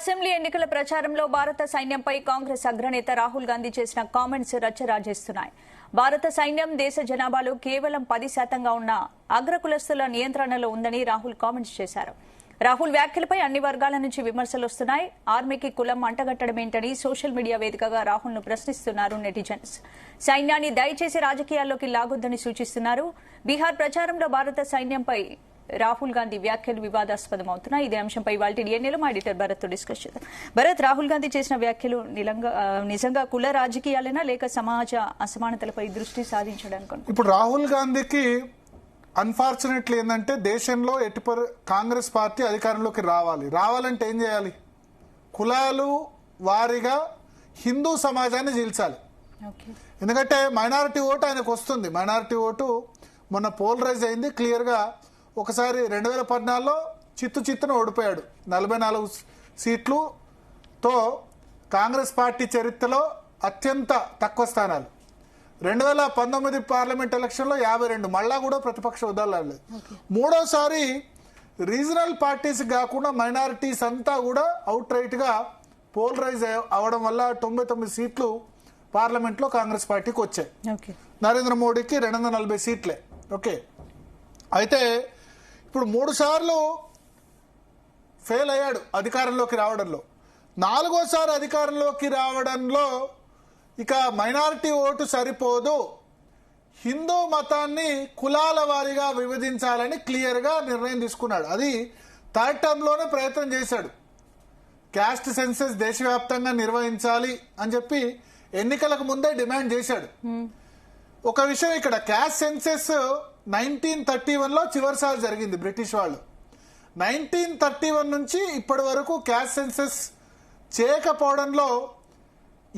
Assembly ఎన్నికల ప్రచారంలో భారత సైన్యంపై కాంగ్రెస్ అగ్రనేత రాహుల్ గాంధీ చేసిన కామెంట్స్ రచ్చరాజేస్తున్నాయి. భారత సైన్యం దేశ జనాభాలో కేవలం 10% ఉన్న అగ్రకులస్తుల నియంత్రణలో ఉందని రాహుల్ కామెంట్స్ చేశారు. రాహుల్ వ్యాఖ్యలపై అన్ని వర్గాల నుంచి విమర్శలు వస్తున్నాయి. ఆర్మీకి కులం అంటగట్టడమేంటని సోషల్ మీడియా వేదికగా రాహుల్ ను ప్రశ్నిస్తున్నారు నెటిజన్స్. సైన్యాన్ని దయచేసి రాజకీయాల్లోకి లాగొద్దని సూచిస్తున్నారు. బీహార్ ప్రచారంలో భారత సైన్యంపై రాహుల్ గాంధీ వ్యాఖ్యలు వివాదాస్పదమవుతున్నాయి. ఇదే అంశంపై ఇవాళ డిఎన్ఏలో మా ఎడిటర్ భరత్ తో డిస్కస్ చేద్దాం. భరత్, రాహుల్ గాంధీ చేసిన వ్యాఖ్యలు నిజంగా కుల రాజకీయాలైనా లేక సమాజ అసమానతలపై దృష్టి సాధించడానికి? ఇప్పుడు రాహుల్ గాంధీకి అన్ఫార్చునేట్లీ ఏంటంటే దేశంలో కాంగ్రెస్ పార్టీ అధికారంలోకి రావాలంటే ఏం చేయాలి? కులాలు వారిగా హిందూ సమాజాన్ని చీల్చాలి. ఎందుకంటే మైనారిటీ ఓటు ఆయనకు వస్తుంది. మైనారిటీ ఓటు మొన్న పోలరైజ్ అయింది క్లియర్ గా. ఒకసారి 2014లో చిత్తున ఓడిపోయాడు. 44 సీట్లుతో కాంగ్రెస్ పార్టీ చరిత్రలో అత్యంత తక్కువ స్థానాలు. 2019 పార్లమెంట్ ఎలక్షన్ లో 52, మళ్ళా కూడా ప్రతిపక్ష ఉదాహరణ. మూడోసారి రీజనల్ పార్టీస్ కాకుండా మైనారిటీస్ అంతా కూడా అవుట్ రైట్ గా పోలరైజ్ అవడం వల్ల 99 సీట్లు పార్లమెంట్ లో కాంగ్రెస్ పార్టీకి వచ్చాయి. నరేంద్ర మోడీకి 240 సీట్లే. ఓకే, అయితే ఇప్పుడు 3 సార్లు ఫెయిల్ అయ్యాడు అధికారంలోకి రావడంలో. 4వసారి అధికారంలోకి రావడంలో ఇక మైనారిటీ ఓటు సరిపోదు, హిందూ మతాన్ని కులాల వారీగా విభజించాలని క్లియర్ గా నిర్ణయం తీసుకున్నాడు. అది థర్డ్ టర్మ్ లోనే ప్రయత్నం చేశాడు. క్యాస్ట్ సెన్సెస్ దేశవ్యాప్తంగా నిర్వహించాలి అని చెప్పి ఎన్నికలకు ముందే డిమాండ్ చేశాడు. ఒక విషయం ఇక్కడ, క్యాస్ట్ సెన్సెస్ 1931లో చివరిసారి జరిగింది బ్రిటిష్ వాళ్ళు. 1931 నుంచి ఇప్పటి వరకు క్యాస్ట్ సెన్సెస్ చేయకపోవడంలో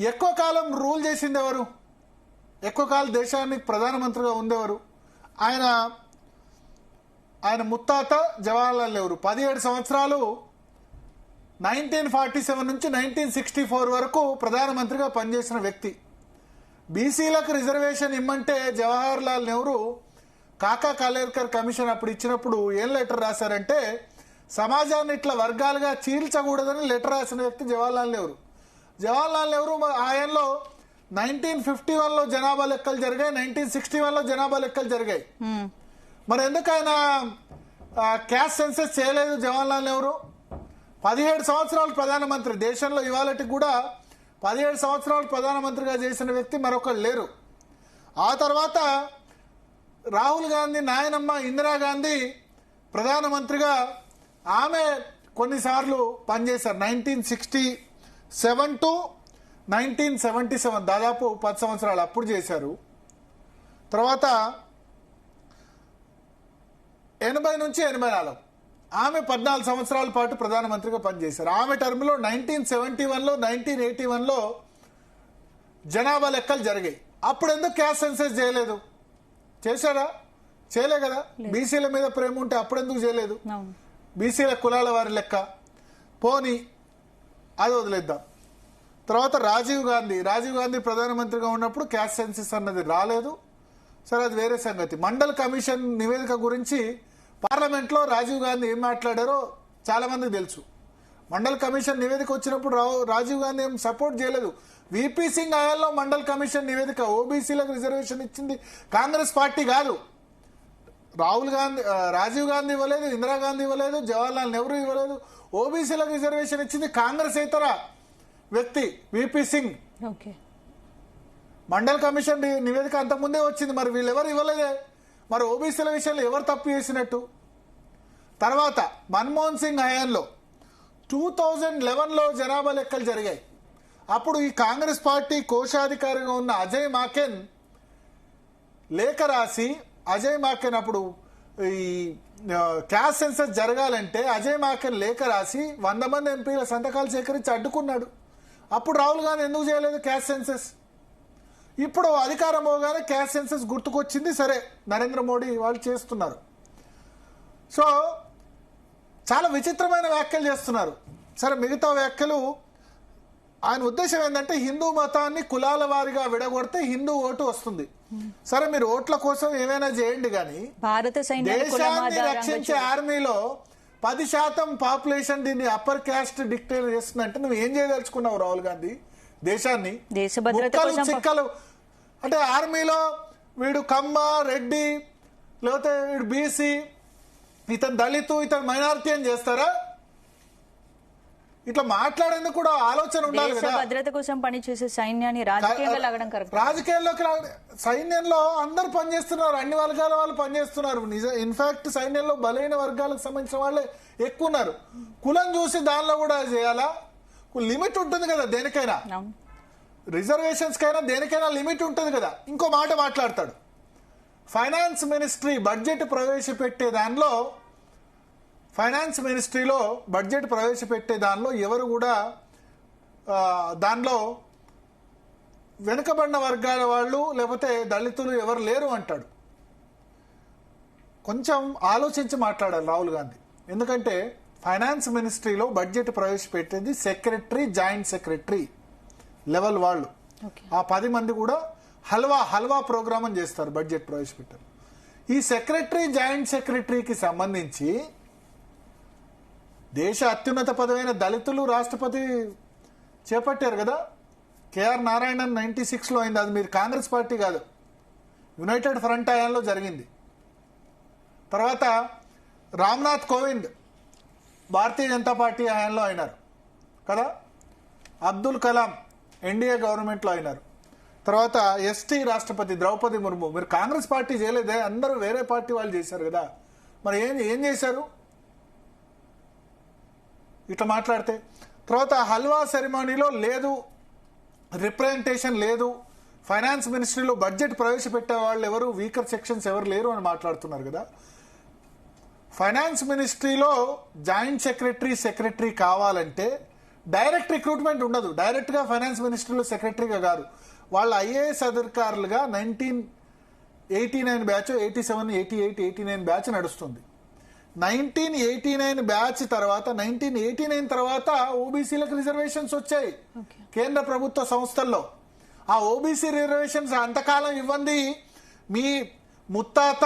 ఎక్కువ కాలం రూల్ చేసింది ఎవరు? ఎక్కువ కాలం దేశానికి ప్రధానమంత్రిగా ఉండేవారు ఆయన ముత్తాత జవహర్లాల్ నెహ్రూ. 17 సంవత్సరాలు 1947 నుంచి 1964 వరకు ప్రధానమంత్రిగా పనిచేసిన వ్యక్తి. బీసీలకు రిజర్వేషన్ ఇమ్మంటే జవహర్లాల్ నెహ్రూ కాకా కాలేకర్ కమిషన్ అప్పుడు ఇచ్చినప్పుడు ఏం లెటర్ రాశారంటే, సమాజాన్ని ఇట్లా వర్గాలుగా చీల్చకూడదని లెటర్ రాసిన వ్యక్తి జవహర్లాల్ నెహ్రూ. జవహర్లాల్ నెహ్రూ ఆయనలో 1951లో జనాభా లెక్కలు జరిగాయి, 1961లో జనాభా లెక్కలు జరిగాయి. మరి ఎందుకు ఆయన క్యాస్ట్ సెన్సెస్ చేయలేదు జవహర్లాల్ నెహ్రూ? 17 సంవత్సరాలు ప్రధానమంత్రి, దేశంలో ఇవాళకి కూడా 17 సంవత్సరాలు ప్రధానమంత్రిగా చేసిన వ్యక్తి మరొకరు లేరు. ఆ తర్వాత రాహుల్ గాంధీ నాయనమ్మ ఇందిరాగాంధీ ప్రధానమంత్రిగా ఆమె కొన్నిసార్లు పనిచేశారు. 1967 టు 1977 దాదాపు 10 సంవత్సరాలు అప్పుడు చేశారు. తర్వాత 80 నుంచి 84 ఆమె 14 సంవత్సరాల పాటు ప్రధానమంత్రిగా పనిచేశారు. ఆమె టర్మ్లో 1971లో 1981లో జనాభా లెక్కలు జరిగాయి. అప్పుడు ఎందుకు క్యాస్ట్ సెన్సెస్ చేయలేదు? చేశారా? చేయలే కదా. బీసీల మీద ప్రేమ ఉంటే అప్పుడు ఎందుకు చేయలేదు? బీసీల కులాల వారి లెక్క పోని, అది వదిలేద్దాం. తర్వాత రాజీవ్ గాంధీ ప్రధానమంత్రిగా ఉన్నప్పుడు క్యాస్ట్ సెన్సెస్ అన్నది రాలేదు. సరే, అది వేరే సంగతి. మండల్ కమిషన్ నివేదిక గురించి పార్లమెంట్ లో రాజీవ్ గాంధీ ఏం మాట్లాడారో చాలా మందికి తెలుసు. మండల్ కమిషన్ నివేదిక వచ్చినప్పుడు రాజీవ్ గాంధీ ఏం సపోర్ట్ చేయలేదు. విపి సింగ్ హయాంలో మండల్ కమిషన్ నివేదిక ఓబీసీలకు రిజర్వేషన్ ఇచ్చింది కాంగ్రెస్ పార్టీ కాదు. రాజీవ్ గాంధీ ఇవ్వలేదు, ఇందిరాగాంధీ ఇవ్వలేదు, జవహర్లాల్ నెహ్రూ ఇవ్వలేదు. ఓబీసీలకు రిజర్వేషన్ ఇచ్చింది కాంగ్రెస్ ఇతర వ్యక్తి విపి సింగ్. మండల్ కమిషన్ నివేదిక అంతకుముందే వచ్చింది, మరి వీళ్ళెవరు ఇవ్వలేదే. మరి ఓబీసీల విషయంలో ఎవరు తప్పు చేసినట్టు? తర్వాత మన్మోహన్ సింగ్ హయాంలో 2011లో జనాభా లెక్కలు జరిగాయి. అప్పుడు ఈ కాంగ్రెస్ పార్టీ కోశాధికారిగా ఉన్న అజయ్ మాకెన్ లేఖ రాసి, అజయ్ మాకెన్ అప్పుడు ఈ క్యాస్ట్ సెన్సస్ జరగాలంటే అజయ్ మాకెన్ లేఖ రాసి 100 మంది ఎంపీల సంతకాలు సేకరించి అడ్డుకున్నాడు. అప్పుడు రాహుల్ గాంధీ ఎందుకు చేయలేదు క్యాస్ట్ సెన్సస్? ఇప్పుడు అధికారం పోగానే క్యాస్ట్ సెన్సస్ గుర్తుకొచ్చింది. సరే, నరేంద్ర మోడీ వాళ్ళు చేస్తున్నారు. సో చాలా విచిత్రమైన వ్యాఖ్యలు చేస్తున్నారు. సరే, మిగతా వ్యాఖ్యలు ఆయన ఉద్దేశం ఏంటంటే హిందూ మతాన్ని కులాల వారిగా విడగొడితే హిందూ ఓటు వస్తుంది. సరే, మీరు ఓట్ల కోసం ఏమైనా చేయండి, కానీ భారత దేశాన్ని రక్షించే ఆర్మీలో 10% పాపులేషన్ దీన్ని అప్పర్ క్యాస్ట్ డిక్టేర్ చేస్తుందంటే నువ్వు ఏం చేయదలుచుకున్నావు రాహుల్ గాంధీ? దేశాన్ని దేశ భద్రత ముక్కలు కోసం చిక్కలు అంటే ఆర్మీలో వీడు కమ్మ రెడ్డి లేకపోతే వీడు బీసీ, ఇతను దళితు, ఇతను మైనారిటీ అని చేస్తారా? ఇట్లా మాట్లాడేందుకు కూడా ఆలోచన ఉండాలి దేశ కదా. భద్రత కోసం పనిచేసే సైన్యాన్ని రాజకీయంగా లాగడం కరెక్ట్. రాజకీయాల్లోకి సైన్యంలో అందరు పనిచేస్తున్నారు, అన్ని వర్గాల వాళ్ళు పనిచేస్తున్నారు. ఇన్ఫాక్ట్ సైన్యంలో బలైన వర్గాలకు సంబంధించిన వాళ్ళే ఎక్కువ ఉన్నారు. కులం చూసి దానిలో కూడా చేయాలా? లిమిట్ ఉంటుంది కదా దేనికైనా, రిజర్వేషన్స్ కైనా దేనికైనా లిమిట్ ఉంటుంది కదా. ఇంకో మాట మాట్లాడతాడు, ఫైనాన్స్ మినిస్ట్రీ బడ్జెట్ ప్రవేశపెట్టే దానిలో, ఫైనాన్స్ మినిస్ట్రీలో బడ్జెట్ ప్రవేశపెట్టే దానిలో ఎవరు కూడా దానిలో వెనుకబడిన వర్గాల వాళ్ళు లేకపోతే దళితులు ఎవరు లేరు అంటాడు. కొంచెం ఆలోచించి మాట్లాడాలి రాహుల్ గాంధీ. ఎందుకంటే ఫైనాన్స్ మినిస్ట్రీలో బడ్జెట్ ప్రవేశపెట్టేది సెక్రటరీ, జాయింట్ సెక్రటరీ లెవెల్ వాళ్ళు. ఆ 10 మంది కూడా హల్వా ప్రోగ్రామ్ అని చేస్తారు బడ్జెట్ ప్రవేశపెట్టారు. ఈ సెక్రటరీ, జాయింట్ సెక్రటరీకి సంబంధించి దేశ అత్యున్నత పదవైన దళితులు రాష్ట్రపతి చేపట్టారు కదా. కేఆర్ నారాయణన్ 96లో అయింది. అది మీరు కాంగ్రెస్ పార్టీ కాదు, యునైటెడ్ ఫ్రంట్ హయాంలో జరిగింది. తర్వాత రామ్నాథ్ కోవింద్ భారతీయ జనతా పార్టీ హయాంలో అయినారు కదా. అబ్దుల్ కలాం ఎన్డీఏ గవర్నమెంట్లో అయినారు. తర్వాత ఎస్టీ రాష్ట్రపతి ద్రౌపది ముర్ము. మీరు కాంగ్రెస్ పార్టీ చేయలేదే, అందరూ వేరే పార్టీ వాళ్ళు చేశారు కదా. మరి ఏం చేశారు ఇట్లా మాట్లాడితే? తర్వాత హల్వా సెరమనీలో లేదు, రిప్రజెంటేషన్ లేదు, ఫైనాన్స్ మినిస్ట్రీలో బడ్జెట్ ప్రవేశపెట్టే వాళ్ళు ఎవరు, వీకర్ సెక్షన్స్ ఎవరు లేరు అని మాట్లాడుతున్నారు కదా. ఫైనాన్స్ మినిస్ట్రీలో జాయింట్ సెక్రటరీ కావాలంటే డైరెక్ట్ రిక్రూట్మెంట్ ఉండదు. డైరెక్ట్గా ఫైనాన్స్ మినిస్ట్రీలో సెక్రటరీగా కాదు, వాళ్ళ ఐఏఎస్ అధికారులుగా 1989 బ్యాచ్, 87, 88, 89 బ్యాచ్ నడుస్తుంది. 1989 బ్యాచ్ తర్వాత 1989 తర్వాత ఓబీసీలకు రిజర్వేషన్స్ వచ్చాయి కేంద్ర ప్రభుత్వ సంస్థల్లో. ఆ ఓబీసీ రిజర్వేషన్స్ అంతకాలం ఇవ్వండి మీ ముత్తాత,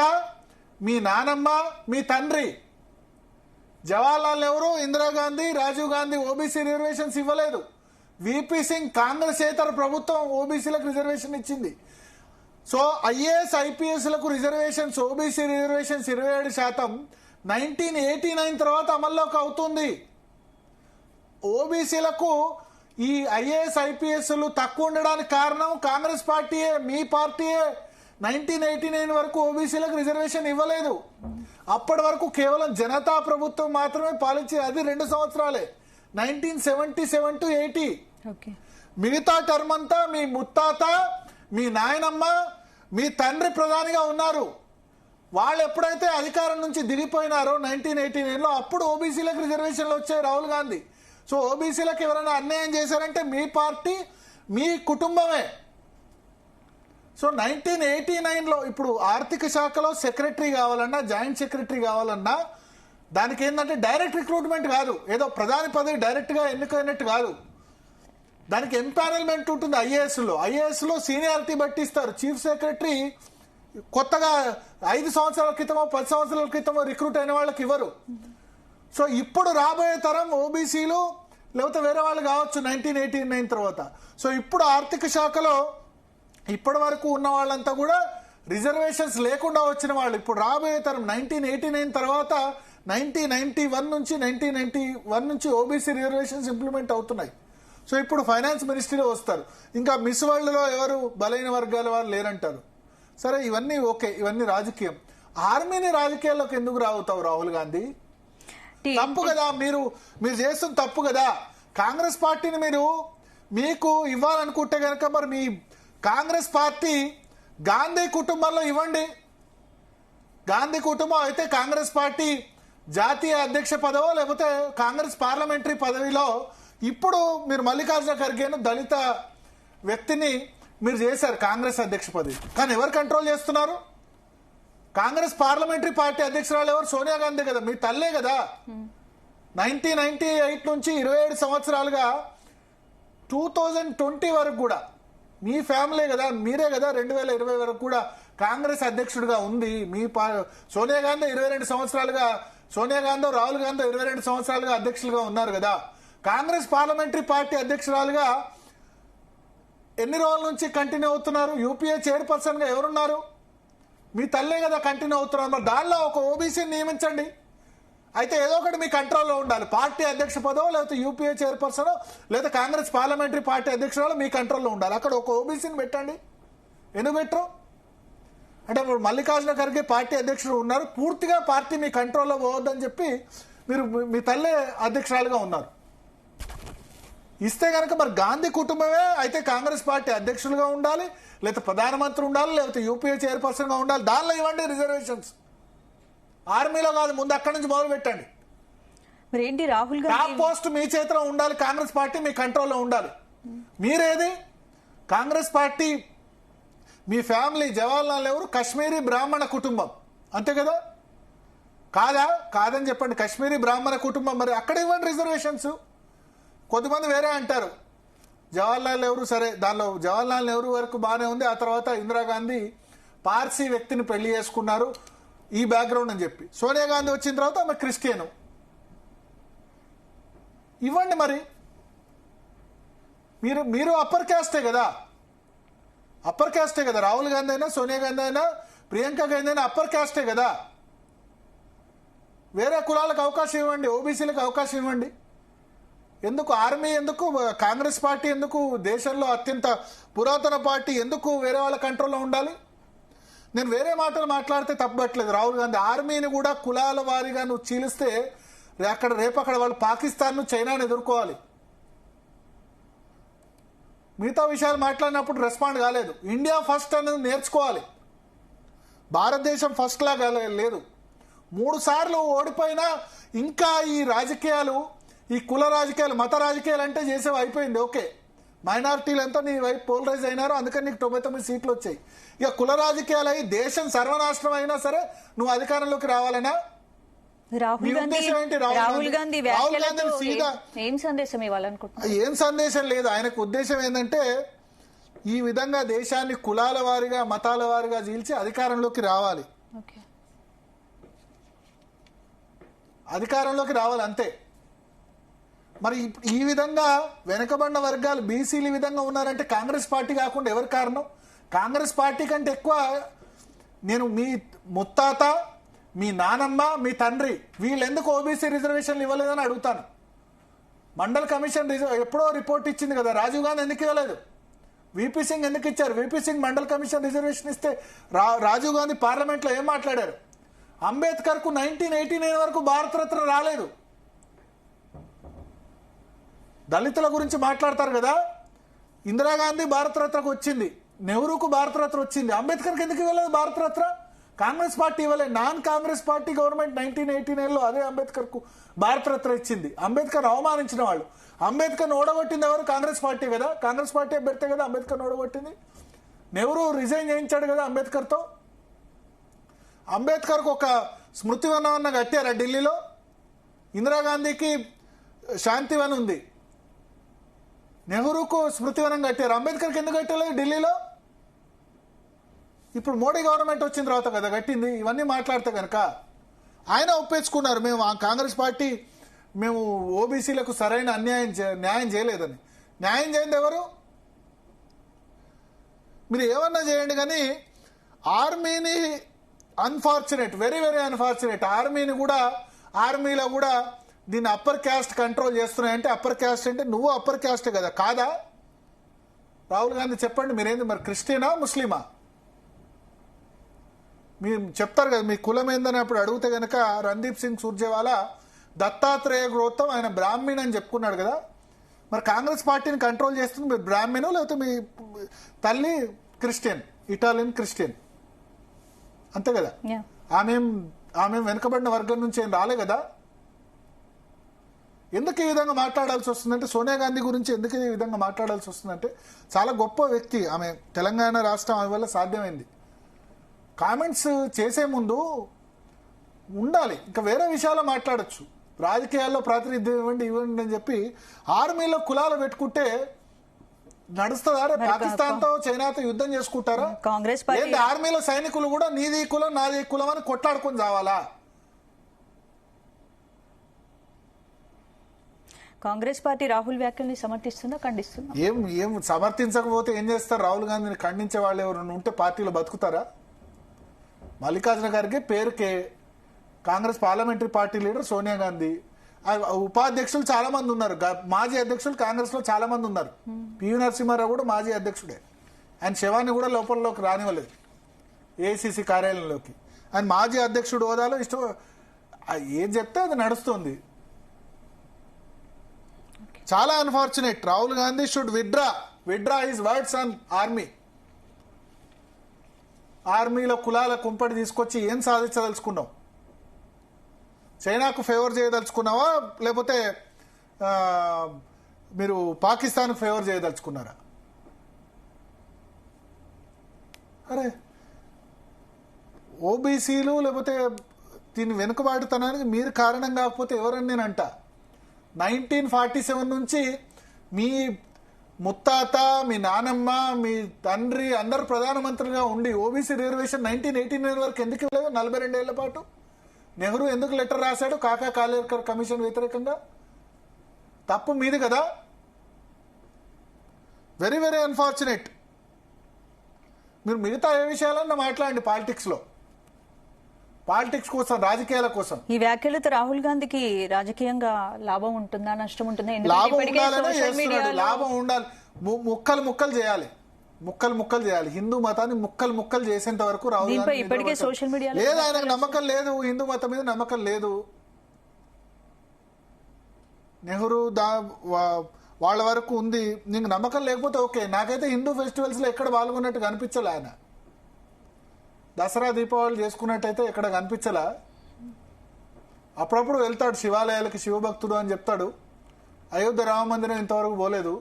మీ నానమ్మ, మీ తండ్రి. జవహర్లాల్ నెహ్రూ, ఇందిరాగాంధీ, రాజీవ్ గాంధీ ఓబీసీ రిజర్వేషన్స్ ఇవ్వలేదు. విపి సింగ్ కాంగ్రెసేతర ప్రభుత్వం ఓబీసీలకు రిజర్వేషన్ ఇచ్చింది. So IAS, ఐపీఎస్లకు reservations, OBC reservations 27% 1989 తర్వాత అమల్లోకి అవుతుంది. ఓబీసీలకు ఈ ఐఏఎస్, ఐపీఎస్లు తక్కువ ఉండడానికి కారణం కాంగ్రెస్ పార్టీయే, మీ పార్టీయే. 1989 వరకు ఓబీసీలకు రిజర్వేషన్ ఇవ్వలేదు. అప్పటి వరకు కేవలం జనతా ప్రభుత్వం మాత్రమే పాలించి, అది 2 సంవత్సరాలే, 1977 to 80. మిగతా టర్మ్ అంతా మీ ముత్తాత, మీ నాయనమ్మ, మీ తండ్రి ప్రధానిగా ఉన్నారు. వాళ్ళు ఎప్పుడైతే అధికారం నుంచి దిగిపోయినారో 1989లో, అప్పుడు ఓబీసీలకు రిజర్వేషన్లు వచ్చాయి రాహుల్ గాంధీ. సో ఓబీసీలకు ఎవరైనా అన్యాయం చేశారంటే మీ పార్టీ, మీ కుటుంబమే. సో 1989లో ఇప్పుడు ఆర్థిక శాఖలో సెక్రటరీ కావాలన్నా, జాయింట్ సెక్రటరీ కావాలన్నా దానికి ఏంటంటే డైరెక్ట్ రిక్రూట్మెంట్ కాదు, ఏదో ప్రధాని పదవి డైరెక్ట్గా ఎన్నికైనట్టు కాదు. దానికి ఎంపానల్మెంట్ ఉంటుంది. ఐఏఎస్లో సీనియారిటీ బట్టి ఇస్తారు. చీఫ్ సెక్రటరీ కొత్తగా 5 సంవత్సరాల క్రితమో 10 సంవత్సరాల క్రితమో రిక్రూట్ అయిన వాళ్ళకి ఇవ్వరు. సో ఇప్పుడు రాబోయే తరం ఓబీసీలు లేకపోతే వేరే వాళ్ళు కావచ్చు 1989 తర్వాత. సో ఇప్పుడు ఆర్థిక శాఖలో ఇప్పటి వరకు ఉన్న వాళ్ళంతా కూడా రిజర్వేషన్స్ లేకుండా వచ్చిన వాళ్ళు. ఇప్పుడు రాబోయే తరం 1989 తర్వాత 1991 నుంచి ఓబీసీ రిజర్వేషన్స్ ఇంప్లిమెంట్ అవుతున్నాయి. సో ఇప్పుడు ఫైనాన్స్ మినిస్ట్రీలో వస్తారు. ఇంకా మిస్ వరల్డ్లో ఎవరు బలైన వర్గాల వాళ్ళు లేరంటారు. సరే, ఇవన్నీ ఓకే, ఇవన్నీ రాజకీయం. ఆర్మీని రాజకీయాల్లోకి ఎందుకు రావుతావు రాహుల్ గాంధీ? తప్పు కదా, మీరు చేస్తున్న తప్పు కదా. కాంగ్రెస్ పార్టీని మీకు ఇవ్వాలనుకుంటే కనుక మరి మీ కాంగ్రెస్ పార్టీ గాంధీ కుటుంబంలో ఇవ్వండి. గాంధీ కుటుంబం అయితే కాంగ్రెస్ పార్టీ జాతీయ అధ్యక్ష పదవో లేకపోతే కాంగ్రెస్ పార్లమెంటరీ పదవిలో ఇప్పుడు మీరు మల్లికార్జున ఖర్గేను దళిత వ్యక్తిని మీరు చేశారు కాంగ్రెస్ అధ్యక్ష పదవి. కానీ ఎవరు కంట్రోల్ చేస్తున్నారు? కాంగ్రెస్ పార్లమెంటరీ పార్టీ అధ్యక్షురాలు ఎవరు? సోనియా గాంధీ కదా, మీ తల్లే కదా. 1998 నుంచి 27 సంవత్సరాలుగా 2020 వరకు కూడా మీ ఫ్యామిలీ కదా, మీరే కదా 2020 వరకు కూడా కాంగ్రెస్ అధ్యక్షుడిగా ఉంది. సోనియా గాంధీ 22 సంవత్సరాలుగా సోనియా గాంధీ రాహుల్ గాంధీ 22 సంవత్సరాలుగా అధ్యక్షులుగా ఉన్నారు కదా. కాంగ్రెస్ పార్లమెంటరీ పార్టీ అధ్యక్షురాలుగా ఎన్ని రోజుల నుంచి కంటిన్యూ అవుతున్నారు? యూపీఏ చైర్పర్సన్ గా ఎవరున్నారు? మీ తల్లే కదా కంటిన్యూ అవుతున్నారు. మరి దానిలో ఒక ఓబీసీని నియమించండి. అయితే ఏదో ఒకటి మీ కంట్రోల్లో ఉండాలి. పార్టీ అధ్యక్ష పదవో లేకపోతే యూపీఏ చైర్పర్సన్ లేదా కాంగ్రెస్ పార్లమెంటరీ పార్టీ అధ్యక్షురాలు మీ కంట్రోల్లో ఉండాలి. అక్కడ ఒక ఓబీసీని పెట్టండి. ఎందుకు పెట్టరు? అంటే ఇప్పుడు మల్లికార్జున ఖర్గే పార్టీ అధ్యక్షుడు ఉన్నారు, పూర్తిగా పార్టీ మీ కంట్రోల్లో పోవద్దని చెప్పి మీరు మీ తల్లే అధ్యక్షురాలుగా ఉన్నారు. ఇస్తే కనుక మరి గాంధీ కుటుంబమే అయితే కాంగ్రెస్ పార్టీ అధ్యక్షులుగా ఉండాలి, లేకపోతే ప్రధానమంత్రి ఉండాలి, లేకపోతే యూపీఏ చైర్పర్సన్ గా ఉండాలి. దానిలో ఇవ్వండి రిజర్వేషన్స్. ఆర్మీలో కాదు, ముందు అక్కడి నుంచి మొదలు పెట్టండి. మరి ఏంటి రాహుల్ టాప్ గాంధీ పోస్ట్ మీ చేతిలో ఉండాలి, కాంగ్రెస్ పార్టీ మీ కంట్రోల్లో ఉండాలి. మీరేది కాంగ్రెస్ పార్టీ మీ ఫ్యామిలీ జవహర్లాల్ నెహ్రూ కశ్మీరీ బ్రాహ్మణ కుటుంబం అంతే కదా? కాదని చెప్పండి. కశ్మీరీ బ్రాహ్మణ కుటుంబం, మరి అక్కడ ఇవ్వండి రిజర్వేషన్స్. కొంతమంది వేరే అంటారు జవహర్లాల్ నెహ్రూ, సరే దానిలో జవహర్లాల్ నెహ్రూ వరకు బాగానే ఉంది. ఆ తర్వాత ఇందిరాగాంధీ పార్సీ వ్యక్తిని పెళ్లి చేసుకున్నారు, ఈ బ్యాక్గ్రౌండ్ అని చెప్పి. సోనియా గాంధీ వచ్చిన తర్వాత ఆమె క్రిస్టియన్. ఇవ్వండి మరి. మీరు అప్పర్ క్యాస్టే కదా, అప్పర్ క్యాస్టే కదా. రాహుల్ గాంధీ అయినా సోనియా గాంధీ అయినా ప్రియాంక గాంధీ అయినా అప్పర్ క్యాస్టే కదా. వేరే కులాలకు అవకాశం ఇవ్వండి, ఓబీసీలకు అవకాశం ఇవ్వండి. ఎందుకు ఆర్మీ, ఎందుకు కాంగ్రెస్ పార్టీ, ఎందుకు దేశంలో అత్యంత పురాతన పార్టీ ఎందుకు వేరే వాళ్ళ కంట్రోల్లో ఉండాలి? నేను వేరే మాటలు మాట్లాడితే తప్పట్లేదు. రాహుల్ గాంధీ ఆర్మీని కూడా కులాల వారీగా నువ్వు చీలిస్తే రేపు అక్కడ వాళ్ళు పాకిస్తాన్ చైనాను ఎదుర్కోవాలి. మిగతా విషయాలు మాట్లాడినప్పుడు రెస్పాండ్ కాలేదు. ఇండియా ఫస్ట్ అనేది నేర్చుకోవాలి. భారతదేశం ఫస్ట్ లాగా లేదు. 3 సార్లు ఓడిపోయినా ఇంకా ఈ రాజకీయాలు, ఈ కుల రాజకీయాలు, మత రాజకీయాలు అంటే చేసేవి అయిపోయింది. ఓకే, మైనారిటీలు ఎంతో నీ వైపు పోలరైజ్ అయినారు, అందుకని నీకు 99 సీట్లు వచ్చాయి. ఇక కుల రాజకీయాలు అయి దేశం సర్వనాశనం అయినా సరే నువ్వు అధికారంలోకి రావాలనా? రాహుల్ గాంధీ ఏం సందేశం ఇవ్వాలనుకుంటున్నారు? ఏం సందేశం లేదు. ఆయనకు ఉద్దేశం ఏంటంటే ఈ విధంగా దేశాన్ని కులాల వారిగా మతాల వారిగా చీల్చి అధికారంలోకి రావాలి, అధికారంలోకి రావాలి అంతే. మరి ఈ విధంగా వెనకబడిన వర్గాలు బీసీలు ఈ విధంగా ఉన్నారంటే కాంగ్రెస్ పార్టీ కాకుండా ఎవరు కారణం? కాంగ్రెస్ పార్టీ కంటే ఎక్కువ నేను మీ ముత్తాత, మీ నానమ్మ, మీ తండ్రి వీళ్ళెందుకు ఓబీసీ రిజర్వేషన్లు ఇవ్వలేదని అడుగుతాను. మండల్ కమిషన్ ఎప్పుడో రిపోర్ట్ ఇచ్చింది కదా, రాజీవ్ గాంధీ ఎందుకు ఇవ్వలేదు? వీపీ సింగ్ ఎందుకు ఇచ్చారు? VP Singh mandal commission reservation ఇస్తే రాజీవ్ గాంధీ పార్లమెంట్లో ఏం మాట్లాడారు? అంబేద్కర్ కు 1989 వరకు భారతరత్న రాలేదు. దళితుల గురించి మాట్లాడతారు కదా, ఇందిరాగాంధీ భారతరత్నకు వచ్చింది, నెహ్రూకు భారతరత్న వచ్చింది, అంబేద్కర్కి ఎందుకు ఇవ్వలేదు భారతరత్న? కాంగ్రెస్ పార్టీ ఇవ్వలేదు. నాన్ కాంగ్రెస్ పార్టీ గవర్నమెంట్ 1989లో అదే అంబేద్కర్ కు భారతరత్న ఇచ్చింది. అంబేద్కర్ అవమానించిన వాళ్ళు. అంబేద్కర్ ఓడగొట్టింది ఎవరు? కాంగ్రెస్ పార్టీ కదా. కాంగ్రెస్ పార్టీ అభ్యర్థి కదా అంబేద్కర్ ఓడగొట్టింది. నెహ్రూ రిజైన్ చేయించాడు కదా అంబేద్కర్తో. అంబేద్కర్కు ఒక స్మృతివనం కట్టారా ఢిల్లీలో? ఇందిరాగాంధీకి శాంతివన్ ఉంది, నెహ్రూకు స్మృతివనం కట్టారు. అంబేద్కర్కి ఎందుకు కట్టలేదు ఢిల్లీలో? ఇప్పుడు మోడీ గవర్నమెంట్ వచ్చిన తర్వాత కదా కట్టింది. ఇవన్నీ మాట్లాడితే కనుక ఆయన ఒప్పేసుకున్నారు, మేము కాంగ్రెస్ పార్టీ మేము ఓబీసీలకు సరైన న్యాయం చేయలేదని. న్యాయం చేయండి ఎవరు? మీరు ఏమన్నా చేయండి, కానీ ఆర్మీని అన్ఫార్చునేట్, వెరీ వెరీ అన్ఫార్చునేట్, ఆర్మీలో కూడా దీన్ని అప్పర్ క్యాస్ట్ కంట్రోల్ చేస్తున్నాయంటే, అప్పర్ క్యాస్ట్ అంటే నువ్వు అప్పర్ క్యాస్టే కదా, కాదా? రాహుల్ గాంధీ చెప్పండి, మీరేంది మరి క్రిస్టియనా ముస్లిమా? మీరు చెప్తారు కదా మీ కులం ఏందని అప్పుడు అడిగితే కనుక రణదీప్ సింగ్ సుర్జేవాలా దత్తాత్రేయ గౌతమ్ ఆయన బ్రాహ్మణ్ అని చెప్పుకున్నాడు కదా. మరి కాంగ్రెస్ పార్టీని కంట్రోల్ చేస్తుంది మీరు బ్రాహ్మణు, లేకపోతే మీ తల్లి క్రిస్టియన్, ఇటాలియన్ క్రిస్టియన్ అంతే కదా. ఆమె వెనుకబడిన వర్గం నుంచి ఏం రాలే కదా. ఎందుకు ఈ విధంగా మాట్లాడాల్సి వస్తుందంటే, సోనియా గాంధీ గురించి ఎందుకు ఈ విధంగా మాట్లాడాల్సి వస్తుందంటే, చాలా గొప్ప వ్యక్తి ఆమె, తెలంగాణ రాష్ట్రం ఆమె వల్ల సాధ్యమైంది. కామెంట్స్ చేసే ముందు ఉండాలి, ఇంకా వేరే విషయాల్లో మాట్లాడచ్చు. రాజకీయాల్లో ప్రాతినిధ్యం ఇవ్వండి అని చెప్పి ఆర్మీలో కులాలు పెట్టుకుంటే నడుస్తుందా? పాకిస్తాన్ తో చైనాతో యుద్ధం చేసుకుంటారా? కాంగ్రెస్ ఆర్మీలో సైనికులు కూడా నీది కులం నాది కులం అని కొట్లాడుకొని చావాలా? కాంగ్రెస్ పార్టీ రాహుల్ వ్యాఖ్యల్ని సమర్థిస్తుందా, ఖండిస్తుందా? ఏం సమర్థించకపోతే ఏం చేస్తారు? రాహుల్ గాంధీని ఖండించే వాళ్ళు ఎవరైనా ఉంటే పార్టీలో బతుకుతారా? మల్లికార్జున ఖర్గే పేరుకే, Congress parliamentary party leader Sonia Gandhi, ఉపాధ్యక్షులు చాలా మంది ఉన్నారు, మాజీ అధ్యక్షులు కాంగ్రెస్ లో చాలా మంది ఉన్నారు. పివి నరసింహారావు కూడా మాజీ అధ్యక్షుడే. ఆయన శవాన్ని కూడా లోపలలోకి రానివ్వలేదు ఏఐసిసి కార్యాలయంలోకి. ఆయన మాజీ అధ్యక్షుడు హోదాలో ఇష్టం ఏం చెప్తే అది నడుస్తుంది. చాలా unfortunate. Rahul Gandhi should withdraw his words on army. ఆర్మీలో కులాల కుంపటి తీసుకొచ్చి ఏం సాధించదలుచుకున్నావు? చైనాకు ఫేవర్ చేయదలుచుకున్నావా, లేకపోతే మీరు పాకిస్తాన్కు ఫేవర్ చేయదలుచుకున్నారా? అరే ఓబీసీలు లేకపోతే దీని వెనుకబాటుతనానికి మీరు కారణం కాకపోతే ఎవరని నేనంట. 1947 నుంచి మీ ముత్తాత, మీ నానమ్మ, మీ తండ్రి అందరు ప్రధానమంత్రిగా ఉండి ఓబీసీ రిజర్వేషన్ 1989 వరకు ఎందుకు ఇవ్వలేదు? 42 ఏళ్ల పాటు నెహ్రూ ఎందుకు లెటర్ రాశాడు కాకా కాలేకర్ కమిషన్ వ్యతిరేకంగా? తప్పు మీది కదా. Very very unfortunate. మీరు మిగతా ఏ విషయాలన్నా మాట్లాడండి పాలిటిక్స్ కోసం, రాజకీయాల కోసం. ఈ వ్యాఖ్యలతో రాహుల్ గాంధీకి రాజకీయంగా లాభం ఉంటుందా, నష్టం ఉంటుందా? లాభం ఉండాలనే చేస్తున్నాడు. లాభం ఉండాలి. ముక్కలు చేయాలి. హిందూ మతాన్ని ముక్కలు చేసేంత వరకు రాహుల్ గాంధీ ఇప్పటికే సోషల్ మీడియా లేదు. ఆయనకు నమ్మకం లేదు, హిందూ మతం మీద నమ్మకం లేదు. నెహ్రూ వాళ్ళ వరకు ఉంది. నీకు నమ్మకం లేకపోతే ఓకే. నాకైతే హిందూ ఫెస్టివల్స్ లో ఎక్కడ పాల్గొన్నట్టు కనిపించలే. ఆయన దసరా దీపావళి చేసుకున్నట్టయితే ఎక్కడ కనిపించలా. అప్పుడప్పుడు వెళ్తాడు శివాలయాలకి, శివభక్తుడు అని చెప్తాడు. అయోధ్య రామ మందిరం ఇంతవరకు పోలేదు.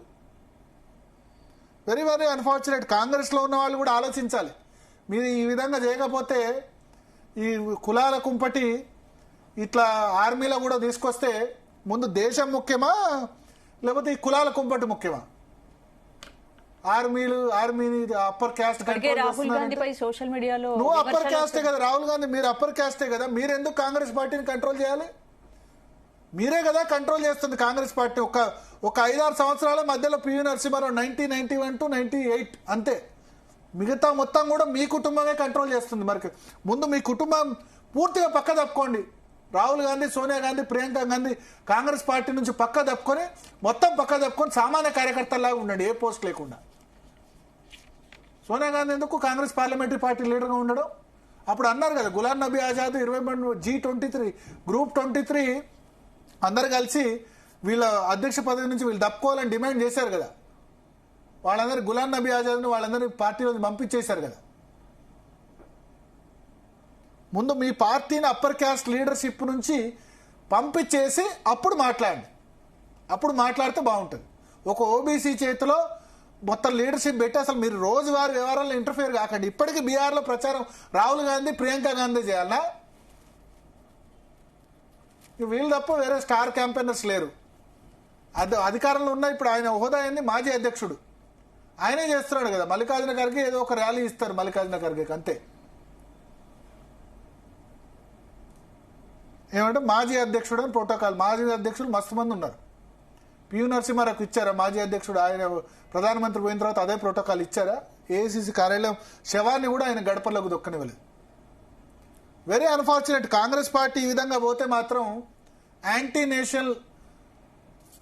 Very very unfortunate. కాంగ్రెస్ లో ఉన్న వాళ్ళు కూడా ఆలోచించాలి. మీరు ఈ విధంగా చేయకపోతే ఈ కులాల కుంపటి ఇట్లా ఆర్మీలో కూడా తీసుకొస్తే ముందు దేశం ముఖ్యమా లేకపోతే ఈ కులాల కుంపటి ముఖ్యమా? ఆర్మీని అప్పర్ క్యాస్ట్ రాహుల్ గాంధీపై సోషల్ మీడియాలో నువ్వు అప్పర్ క్యాస్టే కదా రాహుల్ గాంధీ, మీరు అప్పర్ క్యాస్టే కదా. మీరు ఎందుకు కాంగ్రెస్ పార్టీని కంట్రోల్ చేయాలి? మీరే కదా కంట్రోల్ చేస్తుంది కాంగ్రెస్ పార్టీ. ఒక 5-6 సంవత్సరాల మధ్యలో పివి నరసింహారావు 1991 to 98 అంతే. మిగతా మొత్తం కూడా మీ కుటుంబమే కంట్రోల్ చేస్తుంది. మరి ముందు మీ కుటుంబం పూర్తిగా పక్క తప్పుకోండి. రాహుల్ గాంధీ, సోనియా గాంధీ, ప్రియాంక గాంధీ కాంగ్రెస్ పార్టీ నుంచి పక్క తప్పుకొని సామాన్య కార్యకర్తలాగా ఉండండి, ఏ పోస్ట్ లేకుండా. సోనియా గాంధీ ఎందుకు కాంగ్రెస్ పార్లమెంటరీ పార్టీ లీడర్గా ఉండడం? అప్పుడు అన్నారు కదా గులాం నబీ ఆజాద్ 20 G23 గ్రూప్ 23 అందరు కలిసి వీళ్ళ అధ్యక్ష పదవి నుంచి వీళ్ళు తప్పుకోవాలని డిమాండ్ చేశారు కదా. వాళ్ళందరూ గులాం నబీ ఆజాద్ని వాళ్ళందరినీ పార్టీలో పంపించేశారు కదా. ముందు మీ పార్టీని అప్పర్ క్యాస్ట్ లీడర్షిప్ నుంచి పంపించేసి అప్పుడు మాట్లాడండి. అప్పుడు మాట్లాడితే బాగుంటుంది. ఒక ఓబీసీ చేతిలో మొత్తం లీడర్షిప్ పెట్టి అసలు మీరు రోజువారీ వ్యవహారాల్లో ఇంటర్ఫియర్ కాకండి. ఇప్పటికీ బీహార్లో ప్రచారం రాహుల్ గాంధీ, ప్రియాంక గాంధీ చేయాలనా? వీళ్ళు తప్ప వేరే స్టార్ క్యాంపెయినర్స్ లేరు. అధికారంలో ఉన్న ఇప్పుడు ఆయన హోదా అయింది మాజీ అధ్యక్షుడు, ఆయనే చేస్తున్నాడు కదా. మల్లికార్జున ఖర్గే ఏదో ఒక ర్యాలీ ఇస్తారు మల్లికార్జున ఖర్గేకి అంతే. ఏమంటే మాజీ అధ్యక్షుడు అని ప్రోటోకాల్. మాజీ అధ్యక్షులు మస్తు మంది ఉన్నారు. పివి నరసింహారావుకు ఇచ్చారా మాజీ అధ్యక్షుడు? ఆయన ప్రధానమంత్రి పోయిన తర్వాత అదే ప్రోటోకాల్ ఇచ్చారా? ఏఐసిసి కార్యాలయం శవాన్ని కూడా ఆయన గడపలకు దొక్కనివ్వలేదు. Very unfortunate. కాంగ్రెస్ పార్టీ ఈ విధంగా పోతే మాత్రం, యాంటీ నేషనల్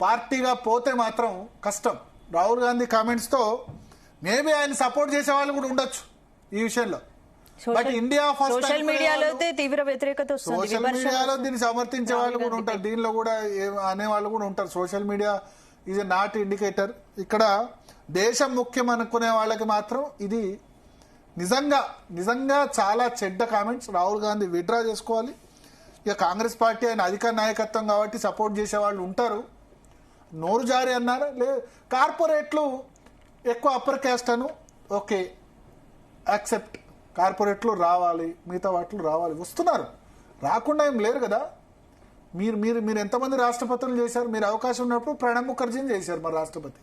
పార్టీగా పోతే మాత్రం కష్టం. రాహుల్ గాంధీ కామెంట్స్తో మేబీ ఆయన సపోర్ట్ చేసే వాళ్ళు కూడా ఉండొచ్చు ఈ విషయంలో. బట్ ఇండియా ఫస్ట్ సోషల్ మీడియాలో తీవ్ర వ్యతిరేకత వస్తుంది. సోషల్ మీడియాలో దీన్ని సమర్థించే వాళ్ళు కూడా ఉంటారు, దీనిలో కూడా అనే వాళ్ళు కూడా ఉంటారు. Social media is a not indicator. ఇక్కడ దేశం ముఖ్యం అనుకునే వాళ్ళకి మాత్రం ఇది నిజంగా చాలా చెడ్డ కామెంట్స్. రాహుల్ గాంధీ విత్డ్రా చేసుకోవాలి. ఇక కాంగ్రెస్ పార్టీ ఆయన అధికార నాయకత్వం కాబట్టి సపోర్ట్ చేసే వాళ్ళు ఉంటారు. నోరు జారీ అన్నారు. కార్పొరేట్లు ఎక్కువ అప్పర్ క్యాస్ట్ అను ఓకే యాక్సెప్ట్. కార్పొరేట్లు రావాలి, మిగతా వాటిలో రావాలి, వస్తున్నారు, రాకుండా ఏం లేరు కదా. మీరు ఎంతమంది రాష్ట్రపతులు చేశారు? మీరు అవకాశం ఉన్నప్పుడు ప్రణబ్ ముఖర్జీని చేశారు మరి రాష్ట్రపతి.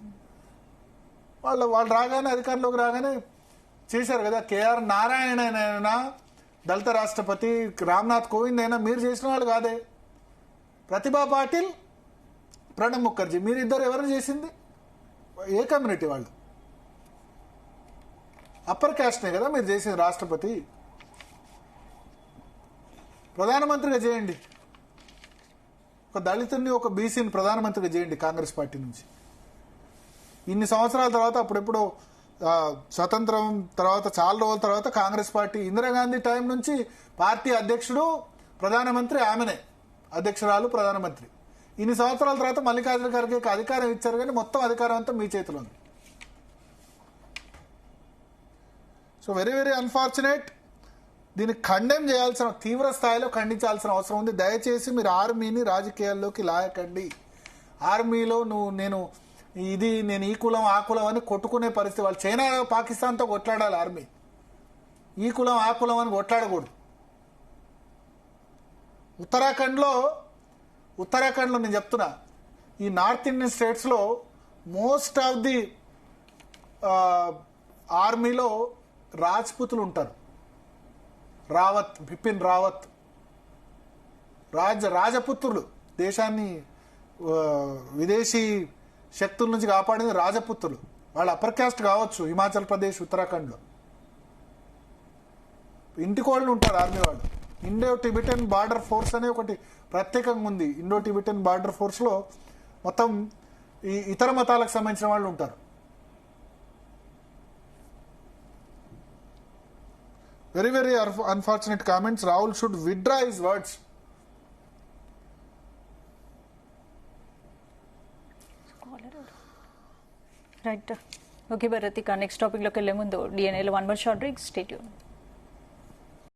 వాళ్ళు రాగానే అధికారంలోకి రాగానే చేశారు కదా. కేఆర్ నారాయణ అయినా దళిత రాష్ట్రపతి, రామ్నాథ్ కోవింద్ అయినా మీరు చేసిన వాళ్ళు కాదే. ప్రతిభా పాటిల్ ప్రణబ్ ముఖర్జీ. మీరిద్దరు ఎవరు చేసింది? ఏ కమ్యూనిటీ వాళ్ళు? అప్పర్ క్యాస్ట్నే కదా మీరు చేసింది. రాష్ట్రపతి ప్రధానమంత్రిగా చేయండి, ఒక దళితుడిని ఒక బీసీని ప్రధానమంత్రిగా చేయండి కాంగ్రెస్ పార్టీ నుంచి. ఇన్ని సంవత్సరాల తర్వాత అప్పుడెప్పుడు స్వతంత్రం తర్వాత చాలా రోజుల తర్వాత కాంగ్రెస్ పార్టీ ఇందిరాగాంధీ టైం నుంచి పార్టీ అధ్యక్షుడు ప్రధానమంత్రి ఆమెనే, అధ్యక్షురాలు ప్రధానమంత్రి. ఇన్ని సంవత్సరాల తర్వాత మల్లికార్జున ఖర్గే అధికారం ఇచ్చారు, కానీ మొత్తం అధికారం అంతా మీ చేతిలో ఉంది. So very very unfortunate. దీన్ని ఖండెం చేయాల్సిన, తీవ్ర స్థాయిలో ఖండించాల్సిన అవసరం ఉంది. దయచేసి మీరు ఆర్మీని రాజకీయాల్లోకి లాయకండి. ఆర్మీలో నేను ఈ కులం ఆ కులం అని కొట్టుకునే పరిస్థితి. వాళ్ళు చైనా పాకిస్తాన్తో కొట్లాడాలి ఆర్మీ, ఈ కులం ఆ కులం అని కొట్లాడకూడదు. ఉత్తరాఖండ్లో నేను చెప్తున్నా, ఈ నార్త్ ఇండియన్ స్టేట్స్లో మోస్ట్ ఆఫ్ ది ఆర్మీలో రాజ్పుతులు ఉంటారు. రావత్, బిపిన్ రావత్, రాజపుత్రులు. దేశాన్ని విదేశీ శక్తుల నుంచి కాపాడింది రాజపుత్రులు. వాళ్ళు అప్పర్ క్యాస్ట్ కావచ్చు హిమాచల్ ప్రదేశ్, ఉత్తరాఖండ్లో. ఇంటికోళ్ళు ఉంటారు ఆర్మీ వాళ్ళు. ఇండో టిబెటన్ బార్డర్ ఫోర్స్ అనే ఒకటి ప్రత్యేకంగా ఉంది. ఇండో టిబెటన్ బార్డర్ ఫోర్స్లో మొత్తం ఈ ఇతర మతాలకు సంబంధించిన వాళ్ళు ఉంటారు. Very, very unfortunate comments. Rahul should withdraw his words. Right. Okay, Bharatika, next topic loke mundu DNA lo one more short break. Stay tuned.